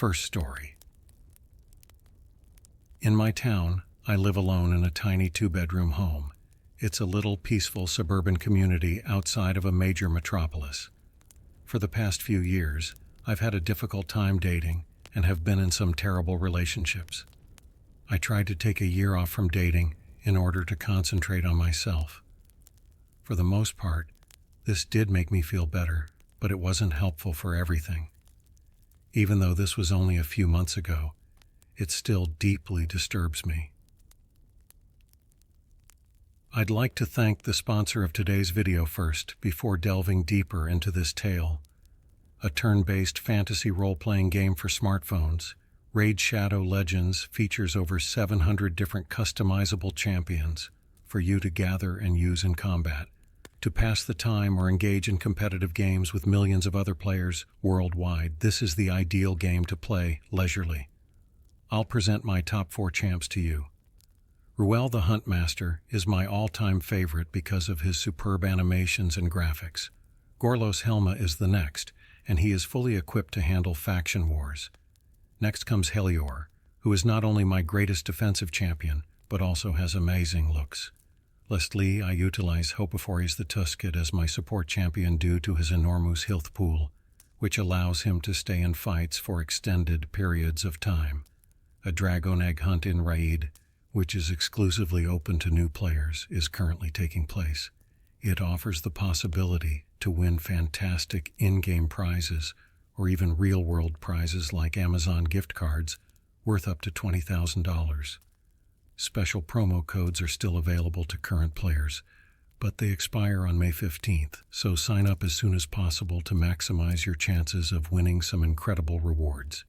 First story. In my town, I live alone in a tiny 2-bedroom home. It's a little peaceful suburban community outside of a major metropolis. For the past few years, I've had a difficult time dating and have been in some terrible relationships. I tried to take a year off from dating in order to concentrate on myself. For the most part, this did make me feel better, but it wasn't helpful for everything. Even though this was only a few months ago, it still deeply disturbs me. I'd like to thank the sponsor of today's video first, before delving deeper into this tale. A turn-based fantasy role-playing game for smartphones, Raid Shadow Legends features over 700 different customizable champions for you to gather and use in combat, to pass the time or engage in competitive games with millions of other players worldwide. This is the ideal game to play leisurely. I'll present my top 4 champs to you. Ruel the Huntmaster is my all-time favorite because of his superb animations and graphics. Gorlos Helma is the next, and he is fully equipped to handle faction wars. Next comes Helior, who is not only my greatest defensive champion, but also has amazing looks. Lastly, I utilize Hopefories the Tusked as my support champion due to his enormous health pool, which allows him to stay in fights for extended periods of time. A Dragon Egg hunt in Raid, which is exclusively open to new players, is currently taking place. It offers the possibility to win fantastic in-game prizes or even real-world prizes like Amazon gift cards worth up to $20,000. Special promo codes are still available to current players, but they expire on May 15th, so sign up as soon as possible to maximize your chances of winning some incredible rewards.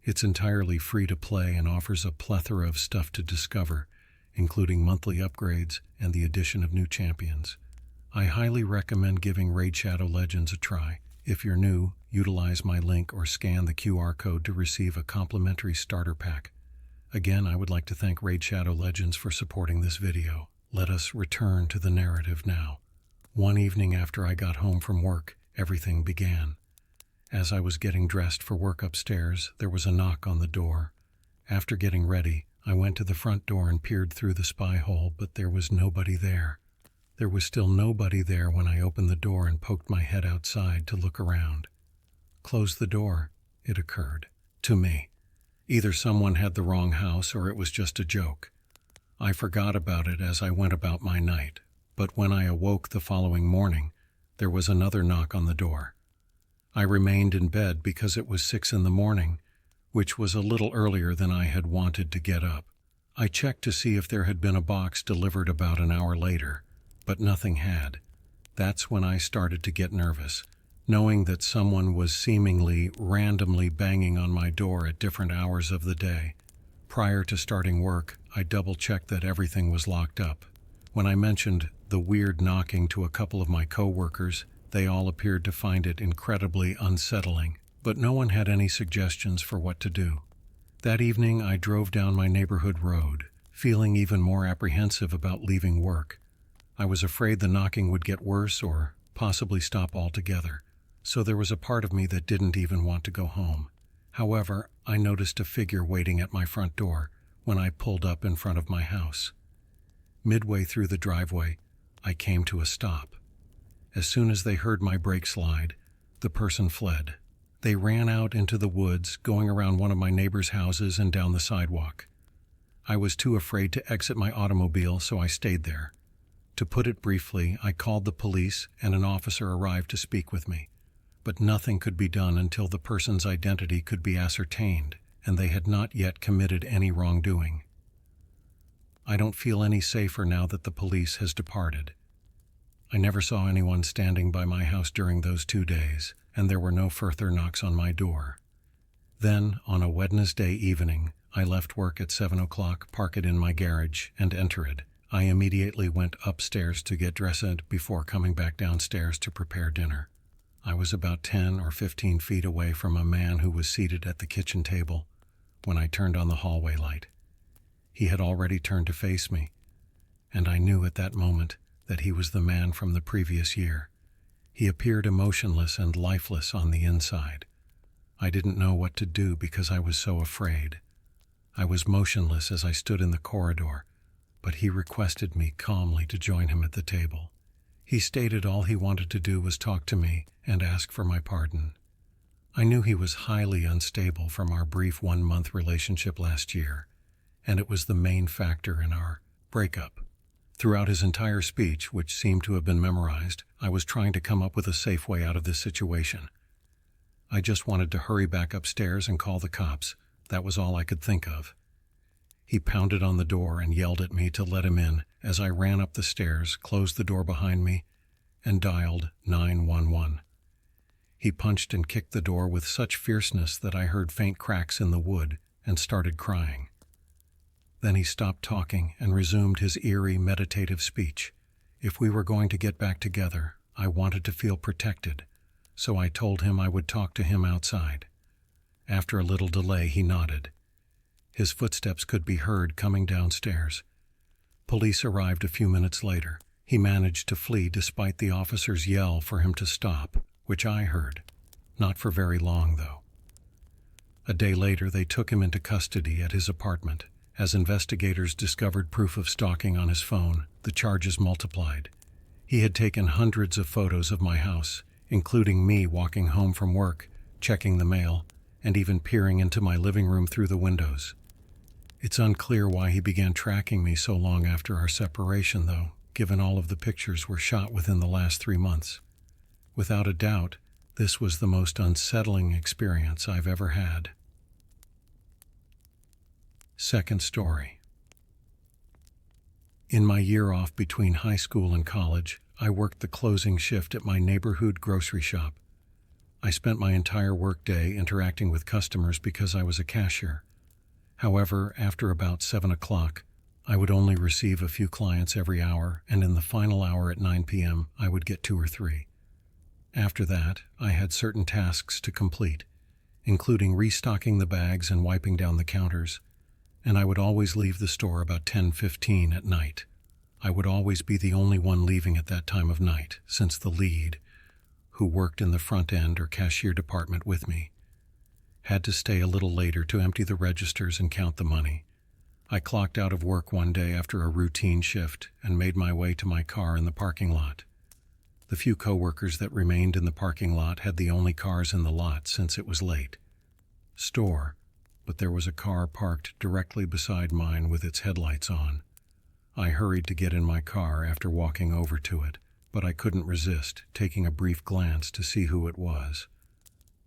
It's entirely free to play and offers a plethora of stuff to discover, including monthly upgrades and the addition of new champions. I highly recommend giving Raid Shadow Legends a try. If you're new, utilize my link or scan the QR code to receive a complimentary starter pack. Again, I would like to thank Raid Shadow Legends for supporting this video. Let us return to the narrative now. One evening after I got home from work, everything began. As I was getting dressed for work upstairs, there was a knock on the door. After getting ready, I went to the front door and peered through the spy hole, but there was nobody there. There was still nobody there when I opened the door and poked my head outside to look around. Close the door, it occurred to me. Either someone had the wrong house or it was just a joke. I forgot about it as I went about my night, but when I awoke the following morning, there was another knock on the door. I remained in bed because it was 6 in the morning, which was a little earlier than I had wanted to get up. I checked to see if there had been a box delivered about an hour later, but nothing had. That's when I started to get nervous, knowing that someone was seemingly randomly banging on my door at different hours of the day. Prior to starting work, I double-checked that everything was locked up. When I mentioned the weird knocking to a couple of my co-workers, they all appeared to find it incredibly unsettling, but no one had any suggestions for what to do. That evening, I drove down my neighborhood road, feeling even more apprehensive about leaving work. I was afraid the knocking would get worse or possibly stop altogether, so there was a part of me that didn't even want to go home. However, I noticed a figure waiting at my front door when I pulled up in front of my house. Midway through the driveway, I came to a stop. As soon as they heard my brake slide, the person fled. They ran out into the woods, going around one of my neighbor's houses and down the sidewalk. I was too afraid to exit my automobile, so I stayed there. To put it briefly, I called the police and an officer arrived to speak with me. But nothing could be done until the person's identity could be ascertained, and they had not yet committed any wrongdoing. I don't feel any safer now that the police has departed. I never saw anyone standing by my house during those 2 days, and there were no further knocks on my door. Then, on a Wednesday evening, I left work at 7 o'clock, parked it in my garage, and entered. I immediately went upstairs to get dressed before coming back downstairs to prepare dinner. I was about 10 or 15 feet away from a man who was seated at the kitchen table when I turned on the hallway light. He had already turned to face me, and I knew at that moment that he was the man from the previous year. He appeared emotionless and lifeless on the inside. I didn't know what to do because I was so afraid. I was motionless as I stood in the corridor, but he requested me calmly to join him at the table. He stated all he wanted to do was talk to me and ask for my pardon. I knew he was highly unstable from our brief 1-month relationship last year, and it was the main factor in our breakup. Throughout his entire speech, which seemed to have been memorized, I was trying to come up with a safe way out of this situation. I just wanted to hurry back upstairs and call the cops. That was all I could think of. He pounded on the door and yelled at me to let him in as I ran up the stairs, closed the door behind me, and dialed 911. He punched and kicked the door with such fierceness that I heard faint cracks in the wood and started crying. Then he stopped talking and resumed his eerie, meditative speech. If we were going to get back together, I wanted to feel protected, so I told him I would talk to him outside. After a little delay, he nodded. His footsteps could be heard coming downstairs. Police arrived a few minutes later. He managed to flee despite the officer's yell for him to stop, which I heard. Not for very long, though. A day later, they took him into custody at his apartment. As investigators discovered proof of stalking on his phone, the charges multiplied. He had taken hundreds of photos of my house, including me walking home from work, checking the mail, and even peering into my living room through the windows. It's unclear why he began tracking me so long after our separation, though, given all of the pictures were shot within the last 3 months. Without a doubt, this was the most unsettling experience I've ever had. Second story. In my year off between high school and college, I worked the closing shift at my neighborhood grocery shop. I spent my entire workday interacting with customers because I was a cashier. However, after about 7 o'clock, I would only receive a few clients every hour, and in the final hour at 9 p.m., I would get 2 or 3. After that, I had certain tasks to complete, including restocking the bags and wiping down the counters, and I would always leave the store about 10:15 at night. I would always be the only one leaving at that time of night, since the lead, who worked in the front end or cashier department with me, had to stay a little later to empty the registers and count the money. I clocked out of work one day after a routine shift and made my way to my car in the parking lot. The few coworkers that remained in the parking lot had the only cars in the lot since it was late. But there was a car parked directly beside mine with its headlights on. I hurried to get in my car after walking over to it, but I couldn't resist taking a brief glance to see who it was.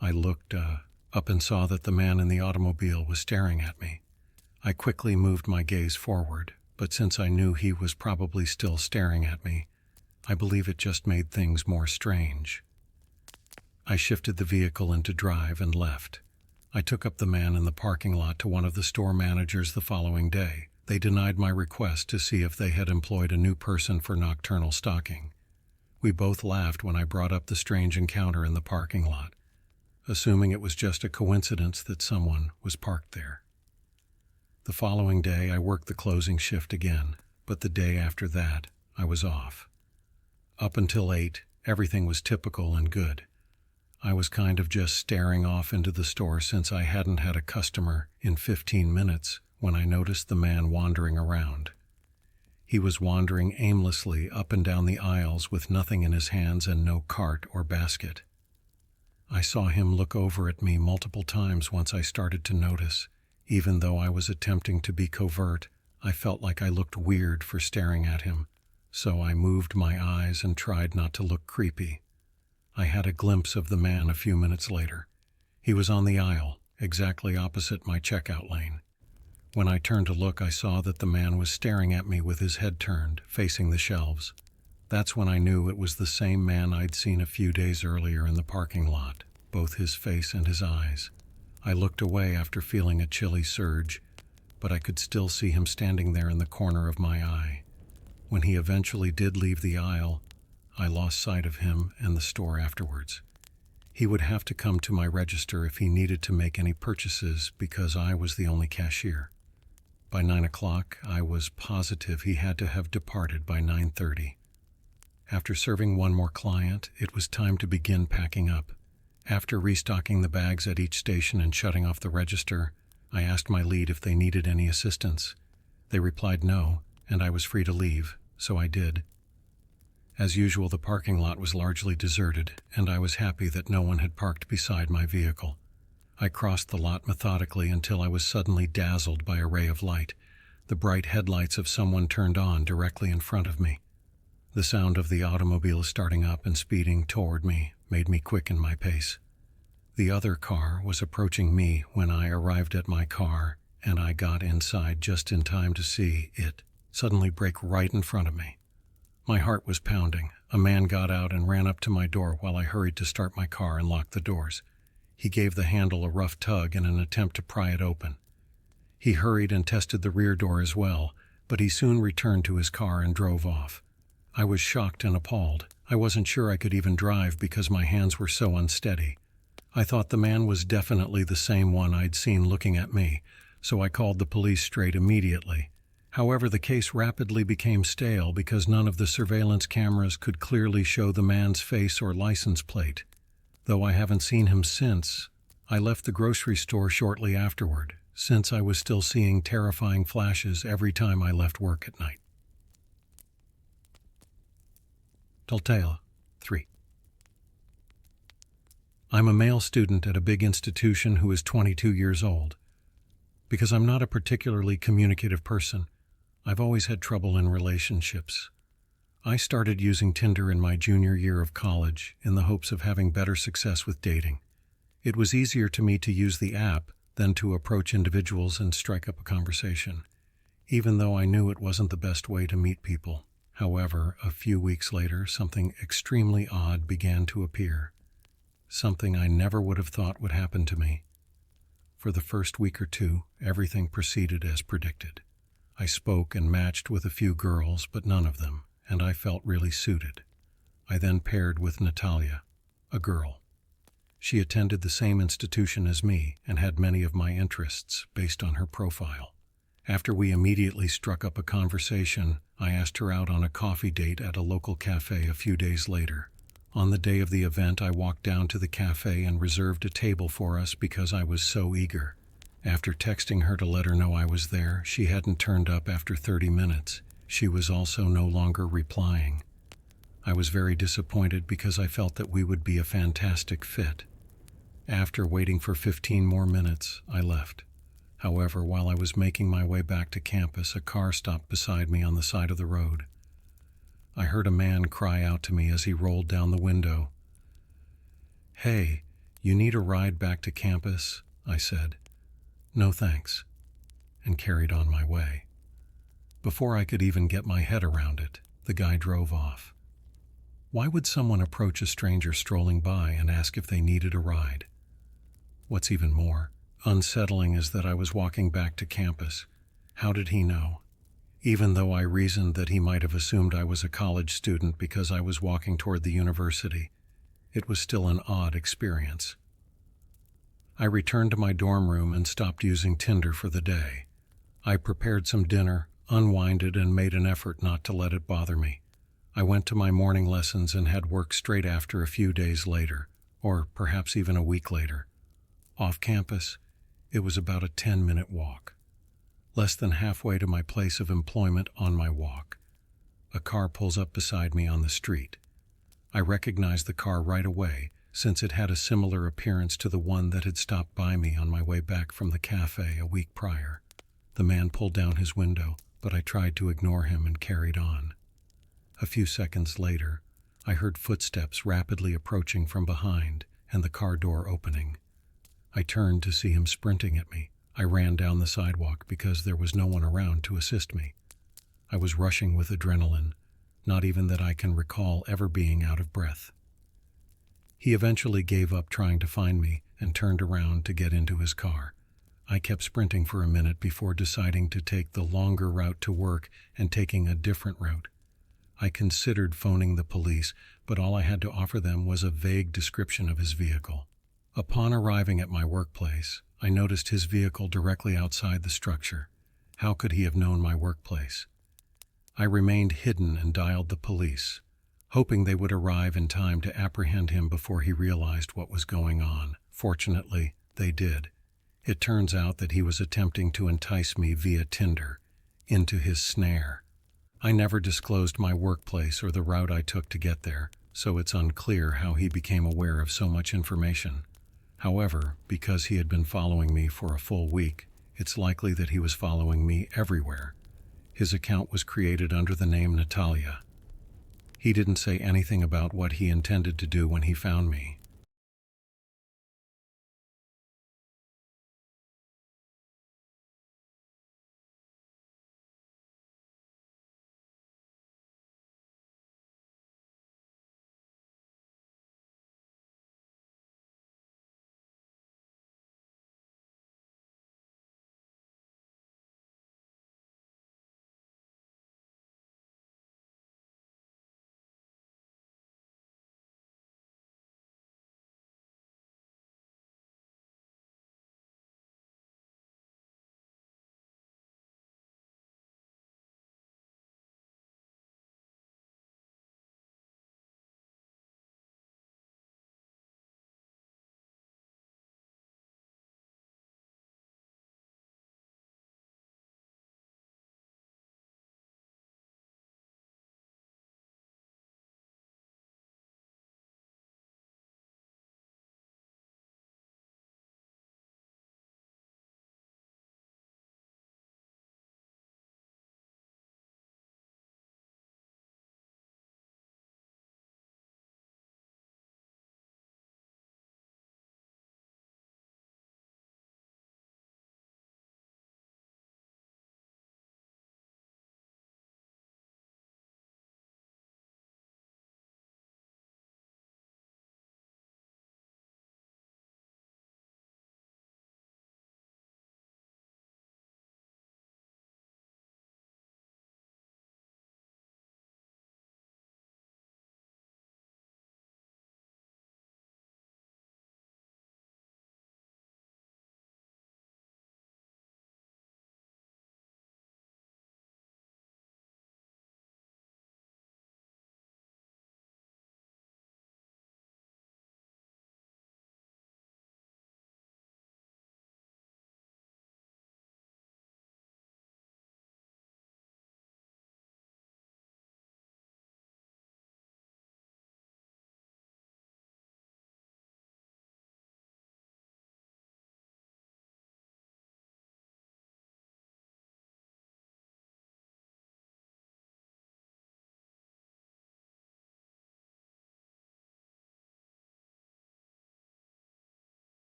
I looked up and saw that the man in the automobile was staring at me. I quickly moved my gaze forward, but since I knew he was probably still staring at me, I believe it just made things more strange. I shifted the vehicle into drive and left. I took up the man in the parking lot to one of the store managers the following day. They denied my request to see if they had employed a new person for nocturnal stalking. We both laughed when I brought up the strange encounter in the parking lot, assuming it was just a coincidence that someone was parked there. The following day, I worked the closing shift again, but the day after that, I was off. Up until 8, everything was typical and good. I was kind of just staring off into the store since I hadn't had a customer in 15 minutes when I noticed the man wandering around. He was wandering aimlessly up and down the aisles with nothing in his hands and no cart or basket. I saw him look over at me multiple times once I started to notice. Even though I was attempting to be covert, I felt like I looked weird for staring at him, so I moved my eyes and tried not to look creepy. I had a glimpse of the man a few minutes later. He was on the aisle, exactly opposite my checkout lane. When I turned to look, I saw that the man was staring at me with his head turned, facing the shelves. That's when I knew it was the same man I'd seen a few days earlier in the parking lot, both his face and his eyes. I looked away after feeling a chilly surge, but I could still see him standing there in the corner of my eye. When he eventually did leave the aisle, I lost sight of him and the store afterwards. He would have to come to my register if he needed to make any purchases because I was the only cashier. By 9 o'clock, I was positive he had to have departed by 9:30. After serving one more client, it was time to begin packing up, After restocking the bags at each station and shutting off the register, I asked my lead if they needed any assistance. They replied no, and I was free to leave, so I did. As usual, the parking lot was largely deserted, and I was happy that no one had parked beside my vehicle. I crossed the lot methodically until I was suddenly dazzled by a ray of light. The bright headlights of someone turned on directly in front of me. The sound of the automobile starting up and speeding toward me made me quicken my pace. The other car was approaching me when I arrived at my car, and I got inside just in time to see it suddenly break right in front of me. My heart was pounding. A man got out and ran up to my door while I hurried to start my car and lock the doors. He gave the handle a rough tug in an attempt to pry it open. He hurried and tested the rear door as well, but he soon returned to his car and drove off. I was shocked and appalled. I wasn't sure I could even drive because my hands were so unsteady. I thought the man was definitely the same one I'd seen looking at me, so I called the police straight immediately. However, the case rapidly became stale because none of the surveillance cameras could clearly show the man's face or license plate. Though I haven't seen him since, I left the grocery store shortly afterward, since I was still seeing terrifying flashes every time I left work at night. Telltale 3. I'm a male student at a big institution who is 22 years old. Because I'm not a particularly communicative person, I've always had trouble in relationships. I started using Tinder in my junior year of college in the hopes of having better success with dating. It was easier to me to use the app than to approach individuals and strike up a conversation, even though I knew it wasn't the best way to meet people. However, a few weeks later, something extremely odd began to appear. Something I never would have thought would happen to me. For the first week or two, everything proceeded as predicted. I spoke and matched with a few girls, but none of them, and I felt really suited. I then paired with Natalia, a girl. She attended the same institution as me and had many of my interests based on her profile. After we immediately struck up a conversation, I asked her out on a coffee date at a local cafe a few days later. On the day of the event, I walked down to the cafe and reserved a table for us because I was so eager. After texting her to let her know I was there, she hadn't turned up after 30 minutes. She was also no longer replying. I was very disappointed because I felt that we would be a fantastic fit. After waiting for 15 more minutes, I left. However, while I was making my way back to campus, a car stopped beside me on the side of the road. I heard a man cry out to me as he rolled down the window. "Hey, you need a ride back to campus?" I said. "No thanks," and carried on my way. Before I could even get my head around it, the guy drove off. Why would someone approach a stranger strolling by and ask if they needed a ride? What's even more unsettling is that I was walking back to campus. How did he know? Even though I reasoned that he might have assumed I was a college student because I was walking toward the university, it was still an odd experience. I returned to my dorm room and stopped using Tinder for the day. I prepared some dinner, unwinded, and made an effort not to let it bother me. I went to my morning lessons and had work straight after a few days later, or perhaps even a week later. Off campus, it was about a 10-minute walk. Less than halfway to my place of employment on my walk, a car pulls up beside me on the street. I recognized the car right away, since it had a similar appearance to the one that had stopped by me on my way back from the cafe a week prior. The man pulled down his window, but I tried to ignore him and carried on. A few seconds later, I heard footsteps rapidly approaching from behind and the car door opening. I turned to see him sprinting at me. I ran down the sidewalk because there was no one around to assist me. I was rushing with adrenaline, not even that I can recall ever being out of breath. He eventually gave up trying to find me and turned around to get into his car. I kept sprinting for a minute before deciding to take the longer route to work and taking a different route. I considered phoning the police, but all I had to offer them was a vague description of his vehicle. Upon arriving at my workplace, I noticed his vehicle directly outside the structure. How could he have known my workplace? I remained hidden and dialed the police. hoping they would arrive in time to apprehend him before he realized what was going on. Fortunately, they did. It turns out that he was attempting to entice me via Tinder into his snare. I never disclosed my workplace or the route I took to get there, so it's unclear how he became aware of so much information. However, because he had been following me for a full week, it's likely that he was following me everywhere. His account was created under the name Natalia. He didn't say anything about what he intended to do when he found me.